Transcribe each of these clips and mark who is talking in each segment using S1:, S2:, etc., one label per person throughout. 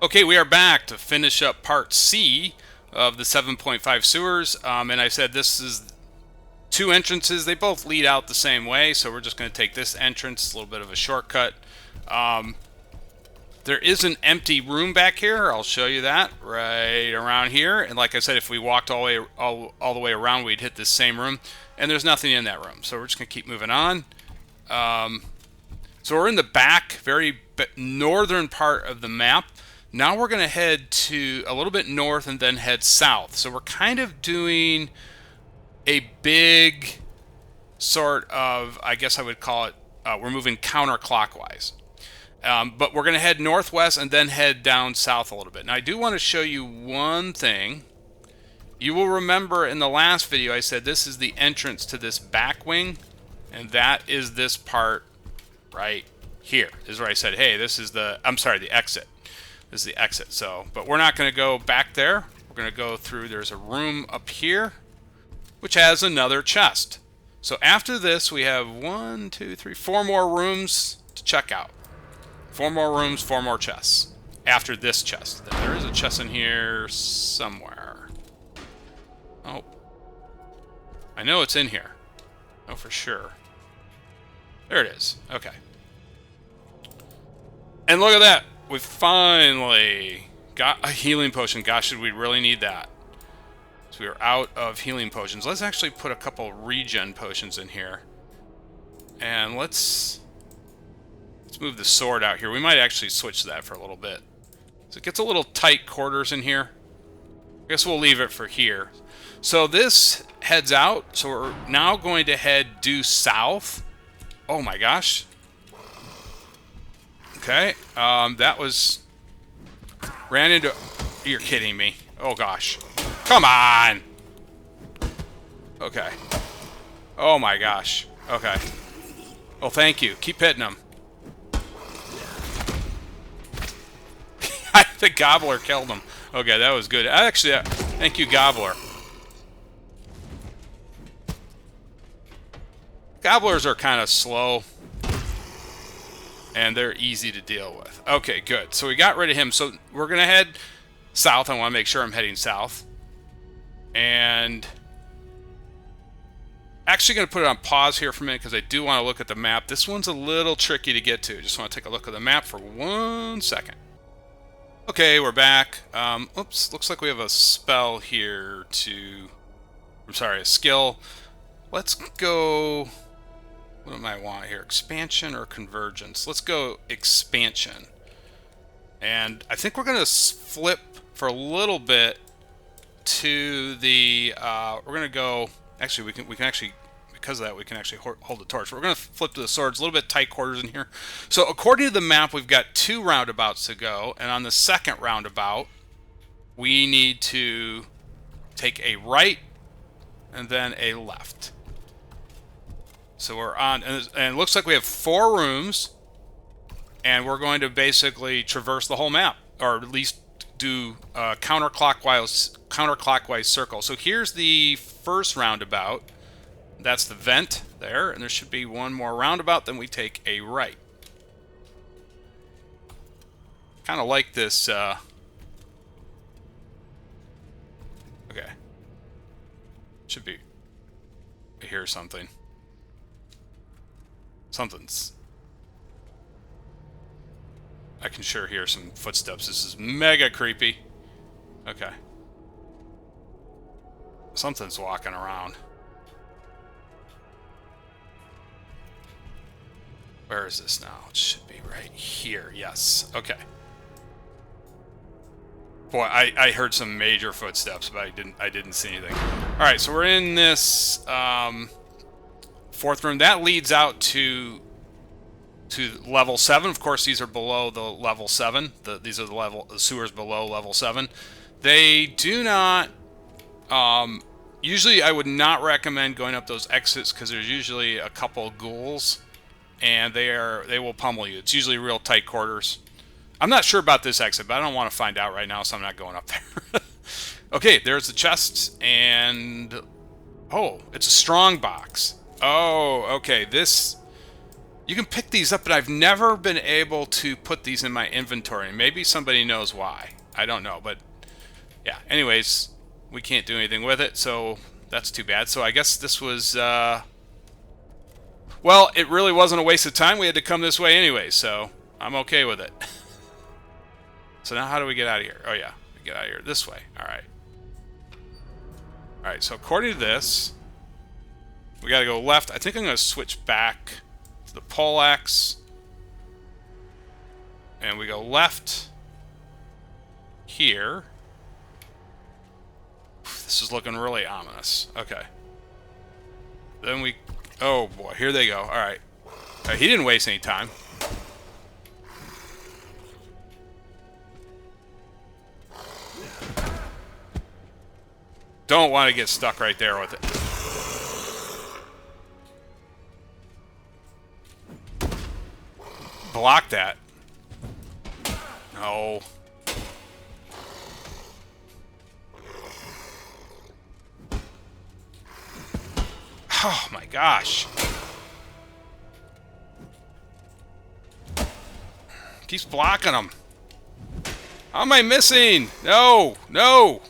S1: Okay, we are back to finish up part C of the 7.5 sewers. And I said this is two entrances. They both lead out the same way, so we're just going to take this entrance, a little bit of a shortcut. There is an empty room back here. I'll show you that right around here. And like I said, if we walked all the way around, we'd hit this same room. And there's nothing in that room, so we're just going to keep moving on. So we're in the back, very northern part of the map. Now we're going to head to a little bit north and then head south. So we're kind of doing a big sort of, I guess I would call it, we're moving counterclockwise. But we're going to head northwest and then head down south a little bit. Now I do want to show you one thing. You will remember in the last video I said this is the entrance to this back wing, and that is this part right here. This is where I said, hey, this is the exit. This is the exit. So, but we're not going to go back there. We're going to go through. There's a room up here, which has another chest. So after this, we have 1, 2, 3, 4 more rooms to check out. 4 more rooms, 4 more chests. After this chest. Then there is a chest in here somewhere. Oh. I know it's in here. Oh, for sure. There it is. Okay. And look at that. We finally got a healing potion. Gosh, should we really need that? So we are out of healing potions. Let's actually put a couple regen potions in here. And let's move the sword out here. We might actually switch that for a little bit. So it gets a little tight quarters in here. I guess we'll leave it for here. So this heads out. So we're now going to head due south. Oh my gosh. Okay, that was... Ran into... You're kidding me. Oh gosh. Come on! Okay. Oh my gosh. Okay. Oh, thank you. Keep hitting them. The gobbler killed him. Okay, that was good. Actually, thank you, gobbler. Gobblers are kind of slow. And they're easy to deal with. Okay, good. So we got rid of him. So we're going to head south. I want to make sure I'm heading south. And actually going to put it on pause here for a minute because I do want to look at the map. This one's a little tricky to get to. Just want to take a look at the map for 1 second. Okay, we're back. Oops, looks like we have a spell here to... I'm sorry, a skill. Let's go... What do I want here? Expansion or convergence? Let's go expansion. And I think we're going to flip for a little bit to the... we're going to go... Actually, we can actually... Because of that, we can actually hold the torch. We're going to flip to the swords. A little bit tight quarters in here. So according to the map, we've got 2 roundabouts to go. And on the second roundabout, we need to take a right and then a left. So we're on, and it looks like we have 4 rooms, and we're going to basically traverse the whole map, or at least do counterclockwise circle. So here's the first roundabout. That's the vent there, and there should be 1 more roundabout. Then we take a right. Kind of like this. Okay. Should be. I hear something. Something's... I can sure hear some footsteps. This is mega creepy. Okay. Something's walking around. Where is this now? It should be right here. Yes. Okay. Boy, I heard some major footsteps, but I didn't see anything. All right, so we're in this 4th room. That leads out to level 7. Of course, these are below the level 7. These are the sewers below level 7. They do not... usually, I would not recommend going up those exits because there's usually a couple ghouls, and they will pummel you. It's usually real tight quarters. I'm not sure about this exit, but I don't want to find out right now, so I'm not going up there. Okay, there's the chest, and... Oh, it's a strong box. Oh, okay, this... You can pick these up, but I've never been able to put these in my inventory. Maybe somebody knows why. I don't know, but yeah. Anyways, we can't do anything with it, so that's too bad. So I guess this was, well, it really wasn't a waste of time. We had to come this way anyway, so I'm okay with it. So now how do we get out of here? Oh yeah, we get out of here this way. All right. All right, so according to this, we got to go left. I think I'm going to switch back to the poleaxe. And we go left here. This is looking really ominous. Okay. Then we... Oh, boy. Here they go. All right. He didn't waste any time. Don't want to get stuck right there with it. Block that. No. Oh my gosh. Keeps blocking them. How am I missing? No, no.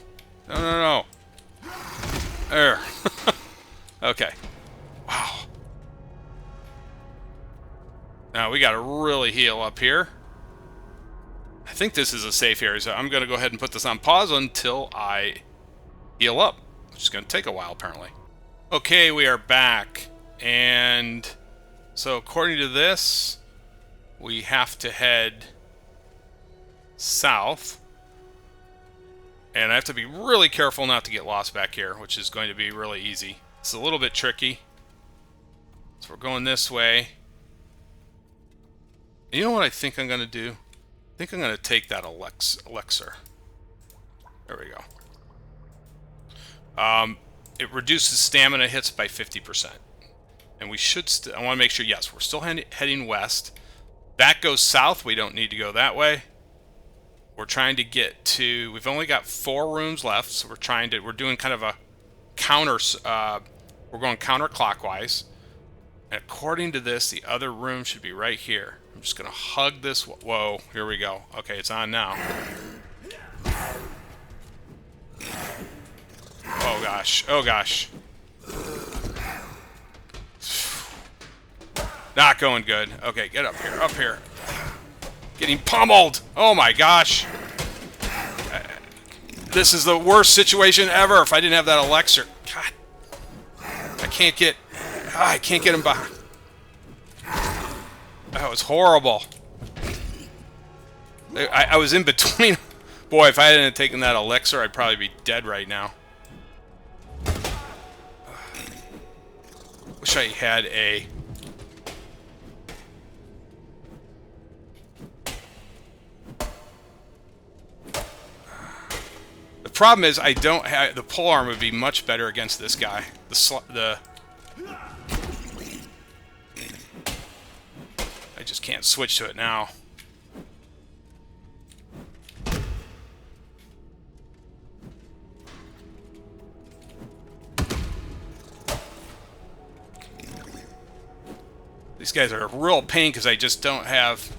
S1: No, no, no. There. Okay. Wow. Now we gotta really heal up here. I think this is a safe area, so I'm gonna go ahead and put this on pause until I heal up, which is gonna take a while apparently. Okay, we are back, and so according to this, we have to head south, and I have to be really careful not to get lost back here, which is going to be really easy. It's a little bit tricky. So we're going this way. You know what I think I'm going to do? I think I'm going to take that elixir. There we go. It reduces stamina hits by 50%. And we should... I want to make sure, yes, we're still heading west. That goes south. We don't need to go that way. We're trying to get to... We've only got 4 rooms left, so we're doing kind of a counter... we're going counterclockwise. And according to this, the other room should be right here. I'm just going to hug this... Whoa, here we go. Okay, it's on now. Oh gosh, oh gosh. Not going good. Okay, get up here, up here. Getting pummeled! Oh my gosh. This is the worst situation ever if I didn't have that elixir. God. I can't get him back. That was horrible. I was in between. Boy, if I hadn't taken that elixir, I'd probably be dead right now. Wish I had a... The problem is I don't have... The polearm would be much better against this guy. I just can't switch to it now. These guys are a real pain because I just don't have...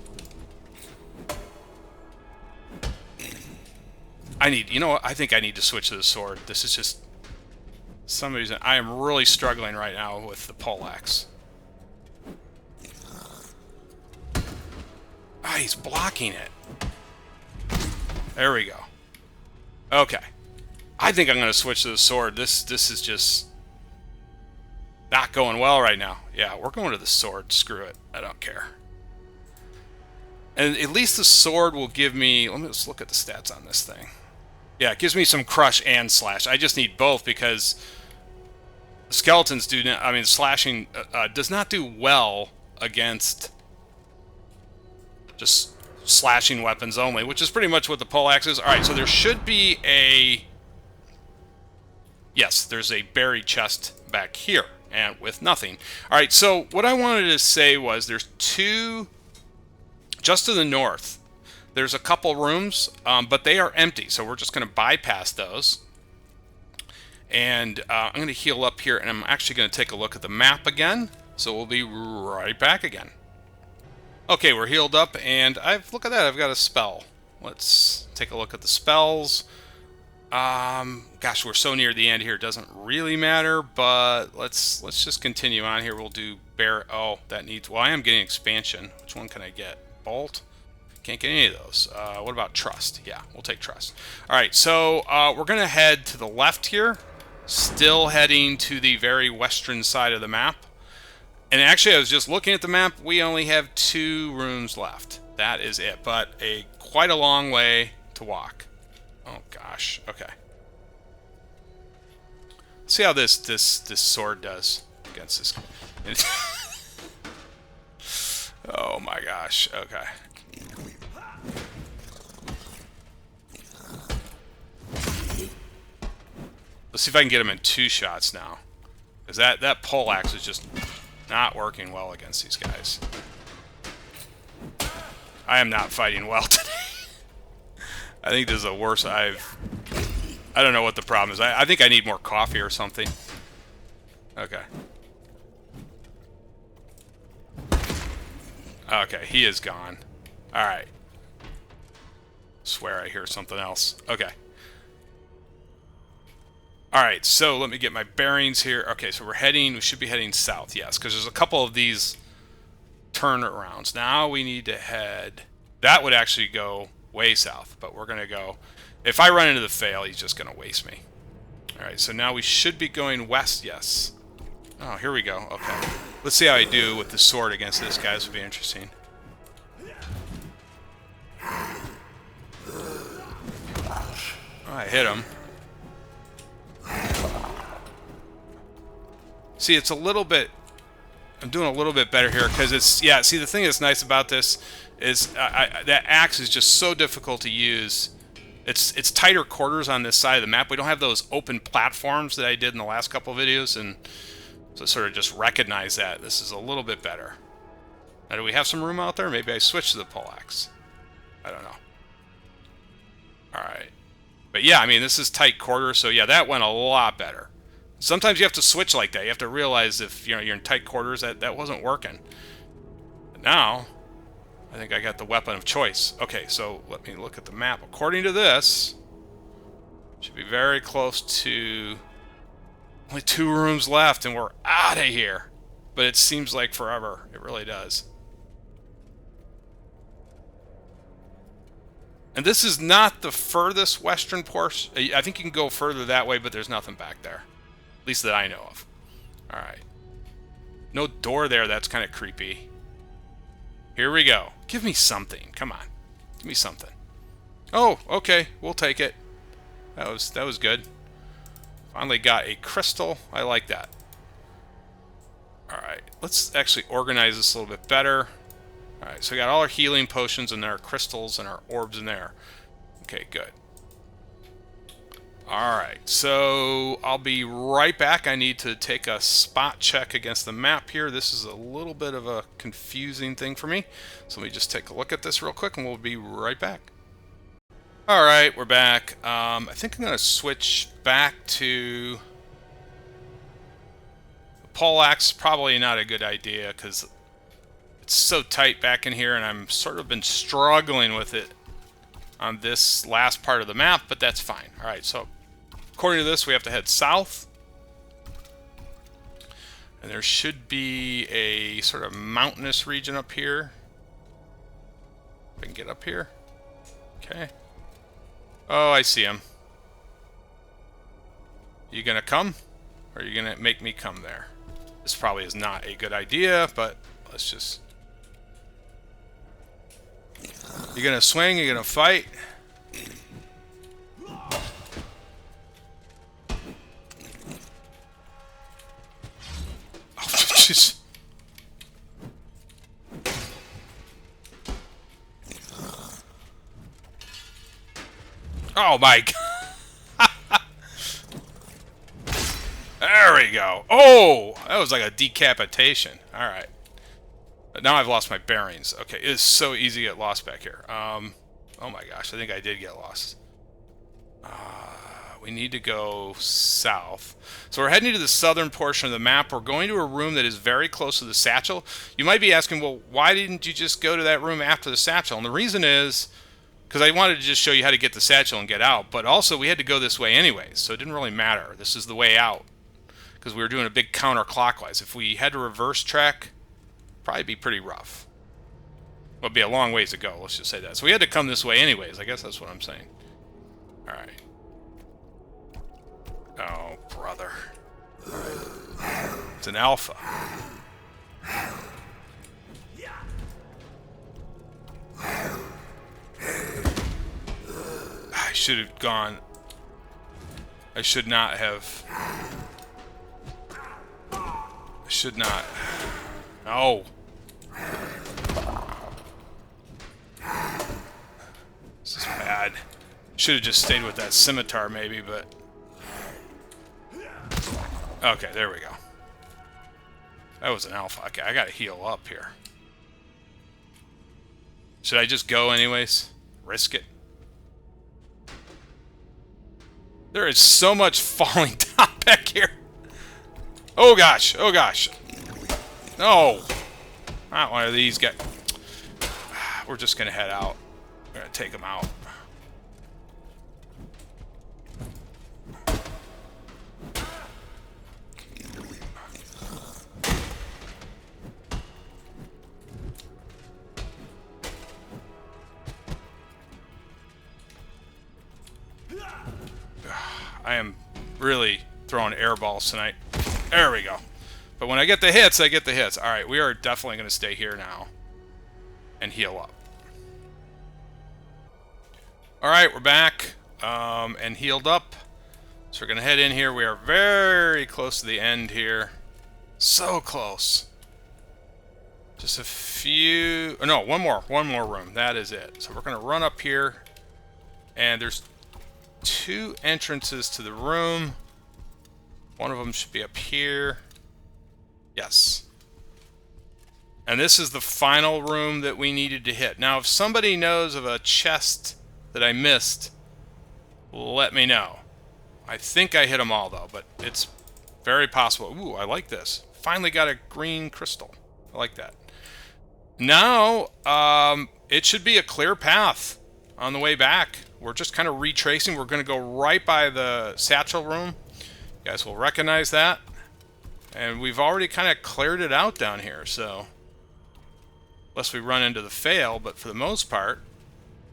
S1: You know what? I think I need to switch to the sword. This is just... Some reason, I am really struggling right now with the poleaxe. Ah, he's blocking it. There we go. Okay. I think I'm going to switch to the sword. This is just... not going well right now. Yeah, we're going to the sword. Screw it. I don't care. And at least the sword will give me... Let me just look at the stats on this thing. Yeah, it gives me some crush and slash. I just need both because skeletons do... I mean, slashing does not do well against just slashing weapons only, which is pretty much what the poleaxe is. Alright, so there should be a... Yes, there's a buried chest back here. And with nothing. Alright, so what I wanted to say was there's 2 just to the north. There's a couple rooms, but they are empty, so we're just going to bypass those. And I'm going to heal up here, and I'm actually going to take a look at the map again. So we'll be right back again. Okay, we're healed up, and look at that, I've got a spell. Let's take a look at the spells. Gosh, we're so near the end here, it doesn't really matter, but let's just continue on here. We'll do bear. Oh, that needs. Well, I am getting expansion. Which one can I get? Bolt. Can't get any of those. What about trust? Yeah, we'll take trust. All right, so we're gonna head to the left here. Still heading to the very western side of the map. And actually, I was just looking at the map. We only have 2 rooms left. That is it. But quite a long way to walk. Oh gosh. Okay. Let's see how this sword does against this. Oh my gosh. Okay. Let's see if I can get him in 2 shots now. Because that pole axe is just not working well against these guys. I am not fighting well today. I think this is the worst I don't know what the problem is. I think I need more coffee or something. Okay. Okay, he is gone. Alright. Swear I hear something else. Okay. Alright, so let me get my bearings here. Okay, so we should be heading south, yes, because there's a couple of these turnarounds. Now we need to head, that would actually go way south, but we're going to go, if I run into the fail, he's just going to waste me. Alright, so now we should be going west, yes. Oh, here we go, okay. Let's see how I do with the sword against this guy, this would be interesting. Oh, I hit him. See, it's a little bit... I'm doing a little bit better here because it's... Yeah, see, the thing that's nice about this is that axe is just so difficult to use. It's tighter quarters on this side of the map. We don't have those open platforms that I did in the last couple of videos, and so sort of just recognize that. This is a little bit better. Now, do we have some room out there? Maybe I switch to the pole axe. I don't know. Alright. But yeah, I mean, this is tight quarters, so yeah, that went a lot better. Sometimes you have to switch like that. You have to realize if you're in tight quarters that wasn't working. But now, I think I got the weapon of choice. Okay, so let me look at the map. According to this, should be very close to only 2 rooms left, and we're out of here. But it seems like forever. It really does. And this is not the furthest western portion. I think you can go further that way, but there's nothing back there. At least that I know of. Alright. No door there, that's kind of creepy. Here we go. Give me something. Come on. Give me something. Oh, okay. We'll take it. That was good. Finally got a crystal. I like that. Alright. Let's actually organize this a little bit better. Alright, so we got all our healing potions and our crystals and our orbs in there. Okay, good. Alright, so I'll be right back. I need to take a spot check against the map here. This is a little bit of a confusing thing for me. So let me just take a look at this real quick and we'll be right back. Alright, we're back. I think I'm going to switch back to... The pole axe, probably not a good idea because it's so tight back in here and I'm sort of been struggling with it on this last part of the map, but that's fine. Alright, so according to this, we have to head south. And there should be a sort of mountainous region up here. If I can get up here. Okay. Oh, I see him. You gonna come? Or are you gonna make me come there? This probably is not a good idea, but let's just... You gonna swing? You gonna fight? Jeez. Oh my god. There we go. Oh, that was like a decapitation. Alright. But now I've lost my bearings. Okay, it is so easy to get lost back here. Oh my gosh, I think I did get lost. we need to go south. So we're heading to the southern portion of the map. We're going to a room that is very close to the satchel. You might be asking, well, why didn't you just go to that room after the satchel? And the reason is because I wanted to just show you how to get the satchel and get out, but also we had to go this way anyways, so it didn't really matter. This is the way out because we were doing a big counterclockwise. If we had to reverse track, probably be pretty rough. Well, it'd be a long ways to go, let's just say that. So we had to come this way anyways, I guess that's what I'm saying. Alright. Oh, brother. It's an alpha. I should have gone. I should not have. I should not. No. This is bad. Should have just stayed with that scimitar maybe, but... Okay, there we go. That was an alpha. Okay, I gotta heal up here. Should I just go anyways? Risk it? There is so much falling down back here. Oh gosh, oh gosh. No. Not one of these guys. We're just gonna head out. We're gonna take them out. I am really throwing air balls tonight. There we go. But when I get the hits, I get the hits. Alright, we are definitely going to stay here now and heal up. Alright, we're back and healed up. So we're going to head in here. We are very close to the end here. So close. Just a few... Oh, no, one more room. That is it. So we're going to run up here. And there's 2 entrances to the room. One of them should be up here. Yes. And this is the final room that we needed to hit. Now, if somebody knows of a chest that I missed, let me know. I think I hit them all, though, but it's very possible. Ooh, I like this. Finally got a green crystal. I like that. Now, it should be a clear path on the way back. We're just kind of retracing. We're going to go right by the satchel room. You guys will recognize that. And we've already kind of cleared it out down here, so... Unless we run into the fail, but for the most part,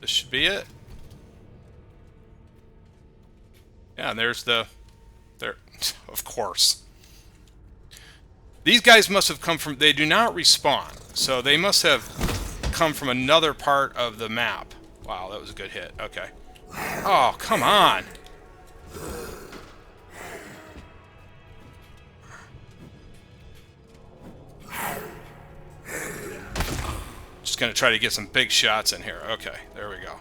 S1: this should be it. Yeah, and there's the... There, of course. These guys must have come from... They do not respawn, so they must have come from another part of the map. Wow, that was a good hit. Okay. Oh, come on! Just gonna try to get some big shots in here. Okay, there we go.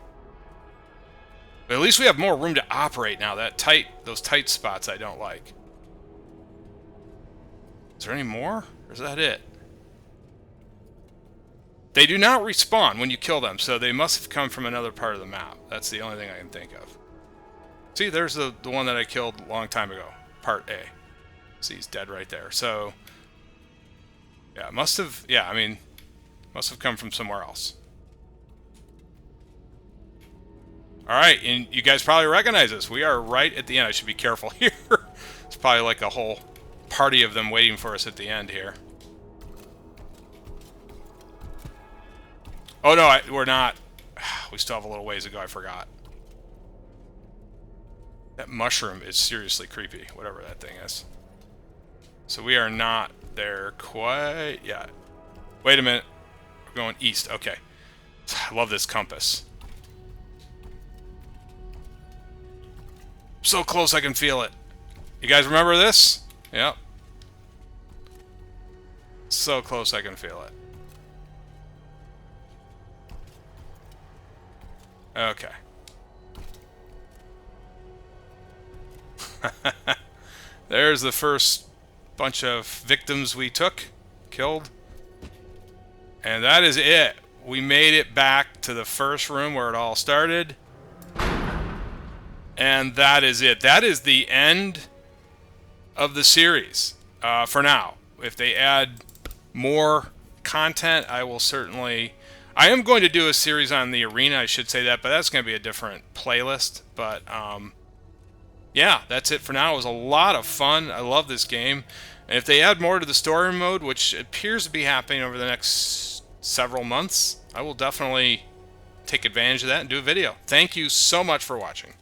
S1: But at least we have more room to operate now. Those tight spots I don't like. Is there any more? Or is that it? They do not respawn when you kill them, so they must have come from another part of the map. That's the only thing I can think of. See, there's the one that I killed a long time ago. Part A. See, he's dead right there. So, yeah, must have... Yeah, I mean, must have come from somewhere else. Alright, and you guys probably recognize this. We are right at the end. I should be careful here. It's probably like a whole party of them waiting for us at the end here. Oh no, we're not. We still have a little ways to go, I forgot. That mushroom is seriously creepy, whatever that thing is. So we are not there quite yet. Wait a minute. We're going east, okay. I love this compass. So close I can feel it. You guys remember this? Yep. So close I can feel it. Okay. There's the first bunch of victims we took, killed. And that is it. We made it back to the first room where it all started. And that is it. That is the end of the series for now. If they add more content, I will certainly... I am going to do a series on the arena, I should say that, but that's going to be a different playlist. But yeah, that's it for now. It was a lot of fun. I love this game. And if they add more to the story mode, which appears to be happening over the next several months, I will definitely take advantage of that and do a video. Thank you so much for watching.